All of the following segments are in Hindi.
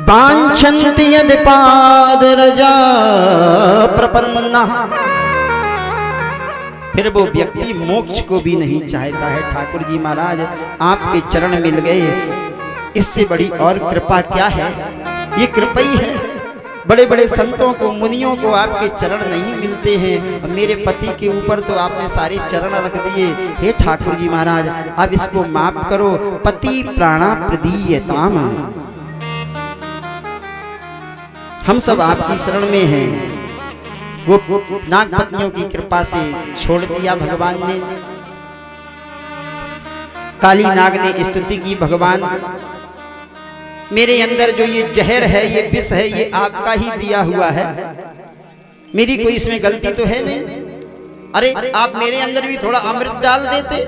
वाञ्छन्ति यदि पादरजा प्रपन्नः। फिर वो व्यक्ति मोक्ष को भी नहीं चाहता है। ठाकुर जी महाराज आपके चरण मिल गए, इससे बड़ी और कृपा क्या है। ये कृपा ही है। बड़े बड़े संतों को, मुनियों को आपके चरण नहीं मिलते हैं। मेरे पति के ऊपर तो आपने सारे चरण रख दिए। हे ठाकुर जी महाराज, अब इसको माफ करो। पति प्राणा प्रदीयताम। हम सब आपकी शरण में हैं। वो नागपत्नियों की कृपा से छोड़ दिया भगवान ने। काली नाग ने स्तुति की, भगवान मेरे अंदर जो ये जहर है, ये विष है, ये आपका ही दिया हुआ है। मेरी कोई इसमें गलती तो है नहीं। अरे आप मेरे अंदर भी थोड़ा अमृत डाल देते हैं?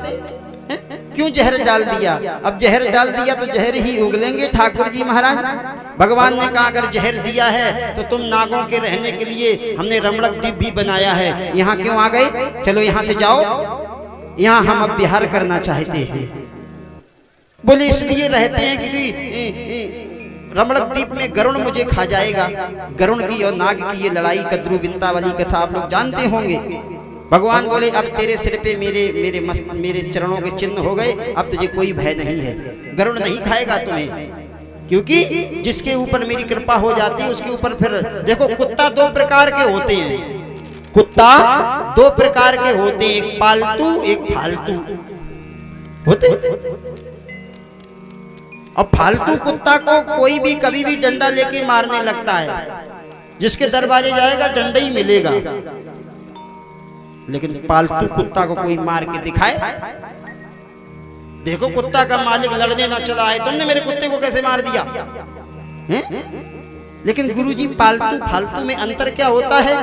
क्यों जहर डाल दिया? अब जहर डाल दिया तो जहर ही उगलेंगे ठाकुर जी महाराज। भगवान ने कहा अगर जहर दिया है तो तुम नागों के रहने के लिए हमने रमणक द्वीप भी बनाया है। यहाँ क्यों आ गए? चलो यहाँ से जाओ, यहाँ हम अब विहार करना चाहते हैं। बोले इसलिए रहते हैं क्योंकि रमणक द्वीप में गरुण मुझे खा जाएगा। गरुण की और नाग की ये लड़ाई, कद्रू विंता वाली कथा आप लोग जानते होंगे। भगवान बोले अब तेरे सिर पे मेरे चरणों के चिन्ह हो गए, अब तुझे कोई भय नहीं है। गरुण नहीं खाएगा तुम्हें, क्योंकि जिसके ऊपर मेरी कृपा हो जाती है उसके ऊपर फिर देखो। कुत्ता दो प्रकार के होते हैं। कुत्ता दो प्रकार के होते हैं, एक पालतू एक फालतू होते। अब फालतू कुत्ता को कोई भी कभी भी डंडा लेके मारने लगता है। जिसके दरवाजे जाएगा डंडा ही मिलेगा। लेकिन पालतू कुत्ता को कोई मार के दिखाए। देखो कुत्ता का मालिक लड़ने ना चला है, तुमने मेरे कुत्ते को कैसे मार दिया है? लेकिन गुरुजी पालतू फालतू में अंतर क्या होता है?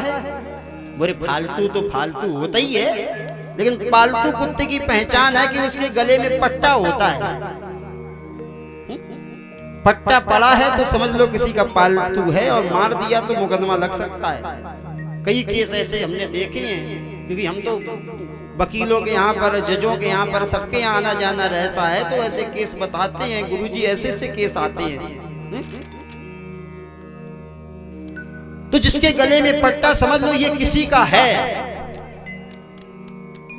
बोले फालतू तो फालतू होता ही है, लेकिन पालतू कुत्ते की पहचान है कि उसके गले में पट्टा होता है। पट्टा पड़ा है तो समझ लो किसी का पालतू है, और मार दिया तो मुकदमा लग सकता है। कई केस ऐसे हमने देखे हैं, क्योंकि हम तो वकीलों के यहाँ पर, जजों के यहाँ पर, सबके यहाँ आना जाना रहता है, तो ऐसे केस बताते हैं गुरुजी, ऐसे ऐसे केस आते हैं। तो जिसके गले में पट्टा समझ लो ये किसी का है।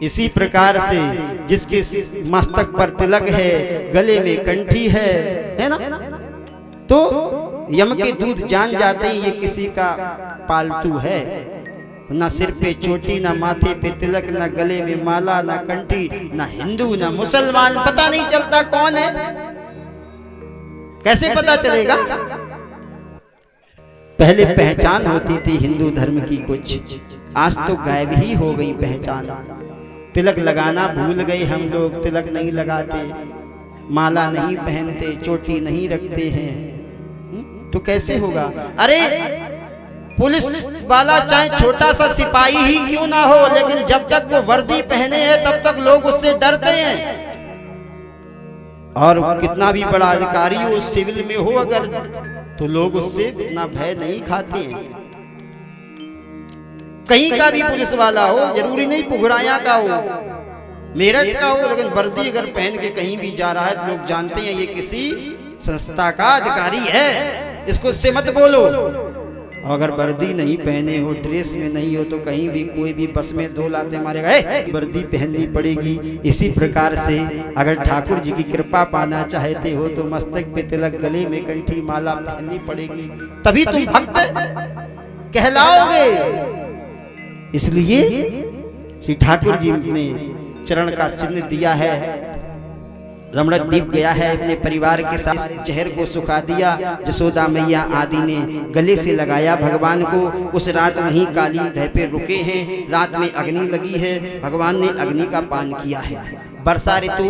इसी प्रकार से जिसके मस्तक पर तिलक है, गले में कंठी है ना, तो यम के दूत जान जाते हैं ये किसी का पालतू है। ना सिर पे चोटी, ना माथे पे तिलक, ना गले में माला, ना कंठी, ना हिंदू ना मुसलमान, पता नहीं चलता कौन है। कैसे पता चलेगा? पहले पहचान होती थी हिंदू धर्म की कुछ, आज तो गायब ही हो गई पहचान। तिलक लगाना भूल गए हम लोग, तिलक नहीं लगाते, माला नहीं पहनते, चोटी नहीं रखते हैं। तो कैसे होगा? अरे पुलिस वाला चाहे छोटा सा सिपाही ही क्यों ना हो, लेकिन जब तक वो वर्दी पहने हैं तब तक लोग उससे डरते हैं। और कितना भी बड़ा अधिकारी हो, सिविल में हो अगर, तो लोग उससे इतना भय नहीं खाते हैं। कहीं का भी पुलिस वाला हो, जरूरी नहीं पुगराया का हो, मेरठ का हो, लेकिन वर्दी अगर पहन के कहीं भी जा रहा है तो लोग जानते हैं ये किसी संस्था का अधिकारी है, इसको उससे मत बोलो। अगर वर्दी नहीं पहने हो, ड्रेस में नहीं हो, तो कहीं भी कोई भी बस में दो लाते मारेगा, वर्दी पहननी पड़ेगी। इसी प्रकार से अगर ठाकुर जी की कृपा पाना चाहते हो तो मस्तक पे तिलक, गले में कंठी, माला पहननी पड़ेगी, तभी तुम भक्त कहलाओगे। इसलिए श्री ठाकुर जी ने चरण का चिन्ह दिया है। रमणक द्वीप गया है, अपने परिवार के साथ जहर को सुखा दिया। जसोदा मैया आदि ने गले से लगाया भगवान को। उस रात वहीं काली धय पे रुके हैं। रात में अग्नि लगी है, भगवान ने अग्नि का पान किया है। वर्षा ऋतु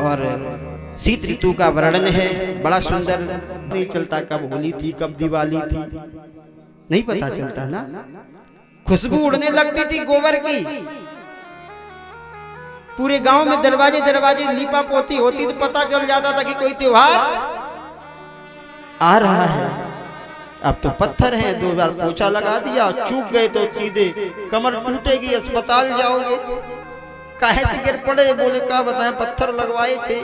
और शीत ऋतु का वर्णन है, बड़ा सुंदर। नहीं चलता कब होली थी कब दिवाली थी, नहीं पता चलता ना। खुशबू उड़ने लगती थी गोबर की, पूरे गांव में दरवाजे दरवाजे लीपा पोती होती तो पता चल जाता था कि कोई त्योहार आ रहा है। अब तो पत्थर हैं, 2 बार पोछा लगा दिया, चूक गए तो सीधे कमर टूटेगी, अस्पताल जाओगे। काहे से गिर पड़े? बोले क्या बताएं, पत्थर लगवाए थे।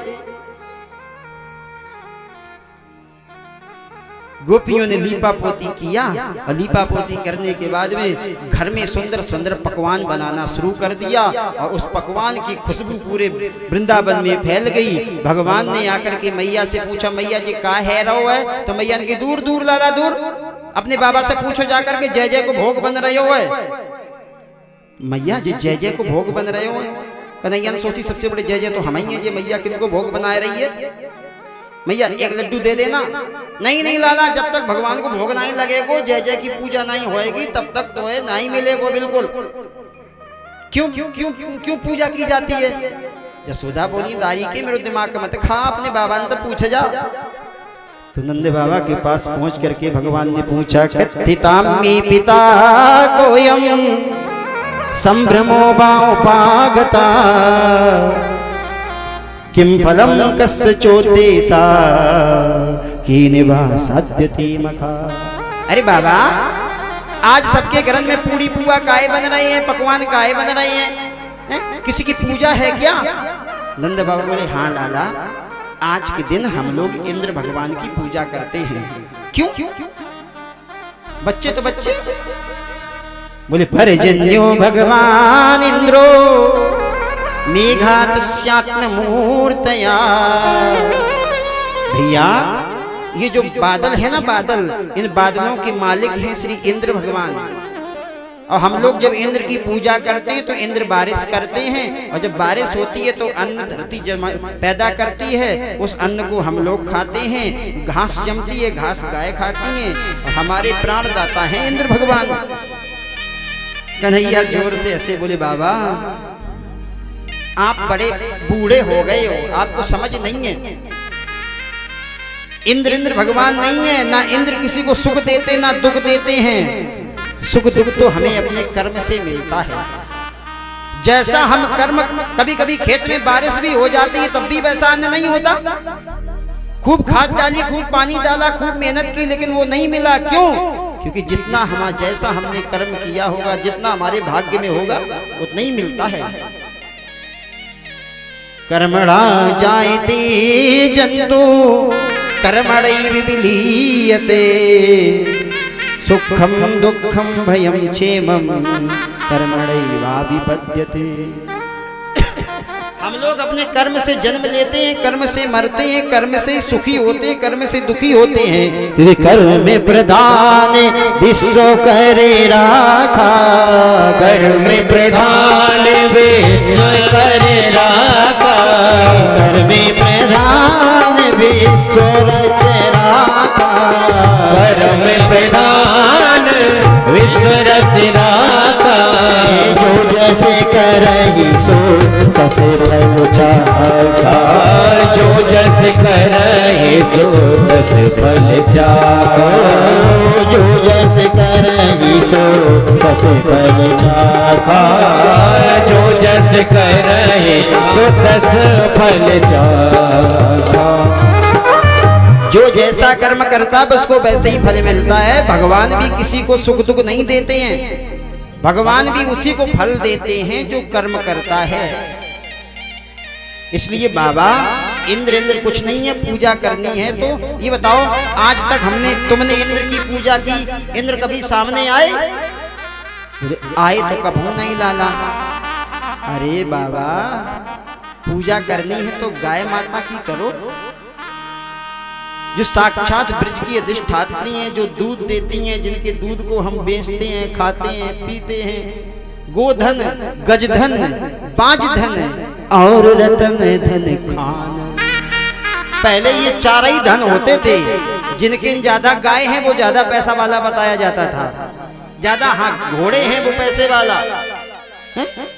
गोपियों ने लीपा पोती किया और लीपा पोती करने के बाद में घर में सुंदर सुंदर पकवान बनाना शुरू कर दिया और उस पकवान की खुशबू पूरे वृंदावन में फैल गई। भगवान ने आकर के मैया से पूछा, मैया जी का है रहो है? तो मैया ने दूर दूर लाला दूर, अपने बाबा से पूछो जाकर के जय जय को भोग बन रहे हो है। मैया जी जय जय को भोग बन रहे हो? कन्हैया ने सोची सबसे बड़े जय जय तो हम ही हैं, जे मैया किनको भोग बनाए रही है। मैया एक लड्डू दे देना। नहीं नहीं लाला, जब तक भगवान को भोग नहीं लगेगो, जय जय की पूजा नहीं होएगी, तब तक तो है नहीं मिलेगो बिल्कुल। क्यों क्यों क्यों क्यों पूजा की जाती है? यशोदा बोली, दारी के मेरे दिमाग का मत खा, अपने बाबा ने तो पूछे जा। तो नंद बाबा के पास पहुंच करके भगवान ने पूछा, कथिताम्मी पिता कोयम संभ्रमो बाउपागता किम फलम कस्य चोदेसा कीनिवा साध्यते मखा। अरे बाबा, आज सबके घर में पूड़ी पुआ काहे बन रहे हैं, पकवान काहे बन रहे हैं? किसी की पूजा है क्या? नंद बाबा बोले, हाँ लाला, आज के दिन हम लोग इंद्र भगवान की पूजा करते हैं। क्यों? बच्चे तो बच्चे। बोले, परजन्यो भगवान इंद्रो मेघातस्यात्म मूर्तया। भैया, ये जो बादल है ना, बादल, इन बादलों के मालिक हैं श्री इंद्र भगवान। और हम लोग जब इंद्र की पूजा करते हैं तो इंद्र बारिश करते हैं, और जब बारिश होती है तो अन्न धरती पैदा करती है, उस अन्न को हम लोग खाते हैं। घास जमती है, घास गाय खाती हैं, और हमारे प्राणदाता हैं इंद्र भगवान। कन्हैया जोर से ऐसे बोले, बाबा आप बड़े बूढ़े हो गए हो, आपको समझ नहीं है। इंद्र इंद्र भगवान नहीं है, ना इंद्र किसी को सुख देते ना दुख देते हैं। सुख दुख तो हमें अपने कर्म से मिलता है। जैसा हम कर्म, कभी कभी खेत में बारिश भी हो जाती है तब भी वैसा अन्न नहीं होता। खूब खाद डाली, खूब पानी डाला, खूब मेहनत की, लेकिन वो नहीं मिला। क्यों? क्योंकि जितना जैसा हमने कर्म किया होगा, जितना हमारे भाग्य में होगा, उतना ही मिलता है। कर्मणा जायते जंतु कर्मणैव विलीयते सुखम दुखम भयम क्षेमम कर्मणैवाभिपद्यते। हम लोग अपने कर्म से जन्म लेते हैं, कर्म से मरते हैं, कर्म से सुखी होते हैं, कर्म से दुखी होते हैं। कर्म प्रधान विश्व करे राखा, कर्म प्रधान विश्व करे राखा, कर्म प्रधान विश्व रच राखा, कर्म प्रधान विश्व रच राखा। जो जैसे करही सो तसे फल चाखा, जो जैसे करही सो तसे फल चाखा, जो जैसे करही सो तसे फल चाखा, जो जैसे करही सो तसे फल चाखा। जो जैसा कर्म करता है उसको वैसे ही फल मिलता है। भगवान भी किसी को सुख दुख नहीं देते हैं, भगवान भी उसी को फल देते हैं जो कर्म करता है। इसलिए बाबा, इंद्र कुछ नहीं है, पूजा करनी है तो ये बताओ, आज तक तुमने इंद्र की पूजा की, इंद्र कभी सामने आए? आए तो कभी नहीं लाला। अरे बाबा, पूजा करनी है तो गाय माता की करो, जो साक्षात ब्रज की अधिष्ठात्री हैं, जो दूध देती हैं, जिनके दूध को हम बेचते हैं, खाते हैं, पीते हैं। गोधन, गजधन, बाजधन और रतन धन खान। पहले ये चार ही धन होते थे। जिनके ज्यादा गाय हैं वो ज्यादा पैसा वाला बताया जाता था, ज्यादा हाँ घोड़े हैं वो पैसे वाला है?